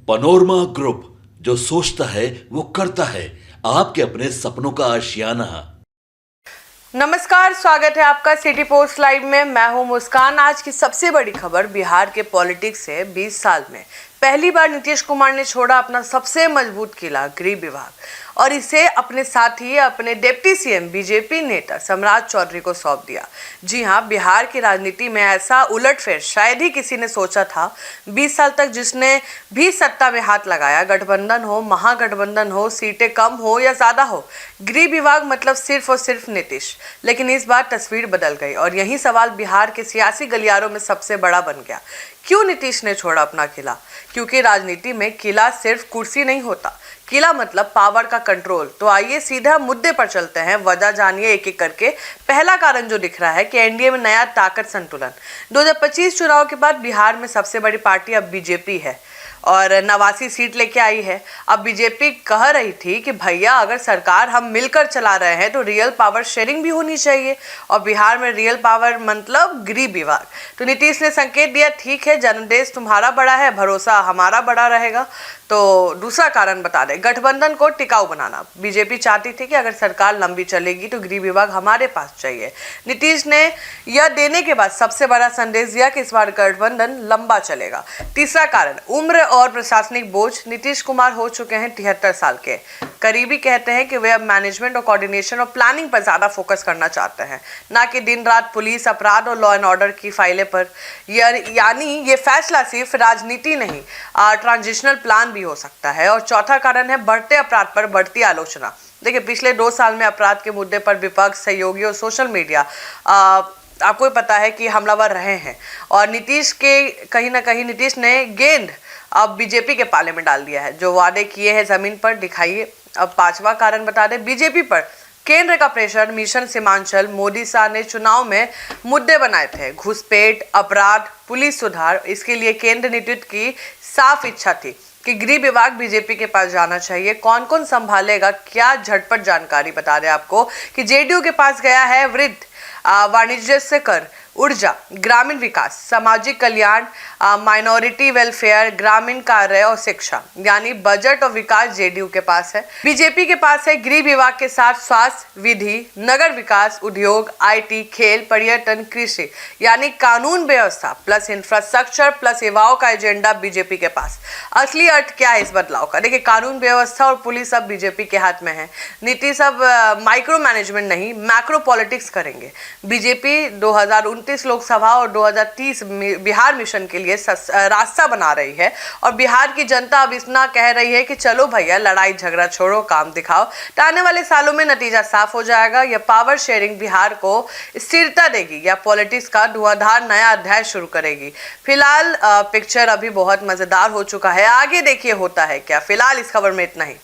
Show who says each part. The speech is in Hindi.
Speaker 1: पनोरमा ग्रुप, जो सोचता है वो करता है। आपके अपने सपनों का आशियाना।
Speaker 2: नमस्कार, स्वागत है आपका सिटी पोस्ट लाइव में। मैं हूं मुस्कान। आज की सबसे बड़ी खबर बिहार के पॉलिटिक्स से 20 साल में पहली बार नीतीश कुमार ने छोड़ा अपना सबसे मजबूत किला गृह विभाग, और इसे अपने साथ ही अपने डिप्टी सीएम बीजेपी नेता सम्राट चौधरी को सौंप दिया। जी हां, बिहार की राजनीति में ऐसा उलटफेर शायद ही किसी ने सोचा था। 20 साल तक जिसने भी सत्ता में हाथ लगाया, गठबंधन हो, महागठबंधन हो, सीटें कम हो या ज्यादा हो, गृह विभाग मतलब सिर्फ और सिर्फ नीतीश। लेकिन इस बार तस्वीर बदल गई और यही सवाल बिहार के सियासी गलियारों में सबसे बड़ा बन गया। क्यों नीतीश ने छोड़ा अपना किला? क्योंकि राजनीति में किला सिर्फ कुर्सी नहीं होता, किला मतलब पावर का कंट्रोल। तो आइए सीधा मुद्दे पर चलते हैं, वजह जानिए एक एक करके। पहला कारण जो दिख रहा है कि एनडीए में नया ताकत संतुलन। 2025 चुनाव के बाद बिहार में सबसे बड़ी पार्टी अब बीजेपी है और 89 सीट लेके आई है। अब बीजेपी कह रही थी कि भैया अगर सरकार हम मिलकर चला रहे हैं तो रियल पावर शेयरिंग भी होनी चाहिए, और बिहार में रियल पावर मतलब गृह विभाग। तो नीतीश ने संकेत दिया, ठीक है जनादेश तुम्हारा बड़ा है, भरोसा हमारा बड़ा रहेगा। तो दूसरा कारण बता दें, गठबंधन को टिकाऊ बनाना। बीजेपी चाहती थी कि अगर सरकार लंबी चलेगी तो गृह विभाग हमारे पास चाहिए। नीतीश ने यह देने के बाद सबसे बड़ा संदेश दिया कि इस बार गठबंधन लंबा चलेगा। तीसरा कारण, उम्र और प्रशासनिक बोझ। नीतीश कुमार हो चुके हैं 73 साल के। करीबी कहते हैं कि वे अब मैनेजमेंट और कोऑर्डिनेशन और प्लानिंग पर ज्यादा फोकस करना चाहते हैं, ना कि दिन रात पुलिस, अपराध और लॉ एंड ऑर्डर की फाइलें पर। यानी ये फैसला सिर्फ राजनीति नहीं, ट्रांजिशनल प्लान भी हो सकता है। और चौथा कारण है बढ़ते अपराध पर बढ़ती आलोचना। देखिए, पिछले 2 साल में अपराध के मुद्दे पर विपक्ष, सहयोगी और सोशल मीडिया आपको भी पता है कि हमलावर रहे हैं, और नीतीश के कहीं ना कहीं नीतीश ने गेंद अब बीजेपी के पाले में डाल दिया है। जो वादे किए हैं जमीन पर दिखाइए। अब पांचवा कारण बता दें, बीजेपी पर केंद्र का प्रेशर। मिशन सीमांचल, मोदी शाह ने चुनाव में मुद्दे बनाए थे, घुसपैठ, अपराध, पुलिस सुधार। इसके लिए केंद्र नेतृत्व की साफ इच्छा थी कि गृह विभाग बीजेपी के पास जाना चाहिए। कौन कौन संभालेगा, क्या झटपट जानकारी बता दें आपको कि जेडीयू के पास गया है वित्त, वाणिज्य से कर, ऊर्जा, ग्रामीण विकास, सामाजिक कल्याण, माइनॉरिटी वेलफेयर, ग्रामीण कार्य और शिक्षा, यानी बजट और विकास जेडीयू के पास है। बीजेपी के पास है गृह विभाग के साथ स्वास्थ्य, विधि, नगर विकास, उद्योग, आईटी, खेल, पर्यटन, कृषि, यानी कानून व्यवस्था प्लस इंफ्रास्ट्रक्चर प्लस युवाओं का एजेंडा बीजेपी के पास। असली अर्थ क्या है इस बदलाव का? देखिए, कानून व्यवस्था और पुलिस अब बीजेपी के हाथ में है। नीतीश अब माइक्रो मैनेजमेंट नहीं, मैक्रो पॉलिटिक्स करेंगे। बीजेपी 2029 लोकसभा और 2030 बिहार मिशन के लिए रास्ता बना रही है, और बिहार की जनता अब इतना कह रही है कि चलो भैया लड़ाई झगड़ा छोड़ो, काम दिखाओ। तो आने वाले सालों में नतीजा साफ हो जाएगा। यह पावर शेयरिंग बिहार को स्थिरता देगी या पॉलिटिक्स का धुआंधार नया अध्याय शुरू करेगी। फिलहाल पिक्चर अभी बहुत मजेदार हो चुका है, आगे देखिए होता है क्या। फिलहाल इस खबर में इतना ही।